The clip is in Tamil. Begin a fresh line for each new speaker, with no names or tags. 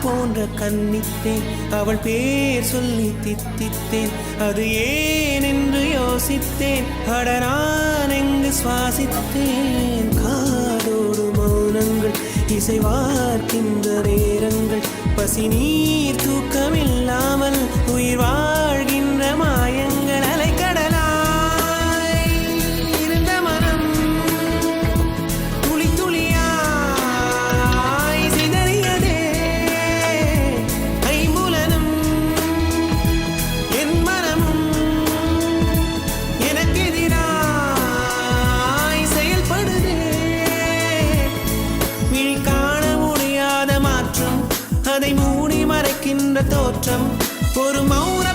போன்ற கன்னித்தேன் அவள் பேர் சொல்லி தித்தித்தேன் அது ஏன் என்று யோசித்தேன் அட நான் எங்கு சுவாசித்தேன் காதோடு மௌனங்கள் இசைவார்க்கின்ற நேரங்கள் பசி நீர் தூக்கமில்லாமல் உயிர் வாழ்கின்ற மாயங்கள் அலைக்கடலாய் இருந்த மனம் துளி துளியாய் சிதறியதே ஐம்புலனும் என் மனமும் எனக்கெதிராய் செயல்படுதே விழி காண முடியாத மாற்றம் அதை மூடி மறைக்கின்ற தோற்றம் ஒரு மௌன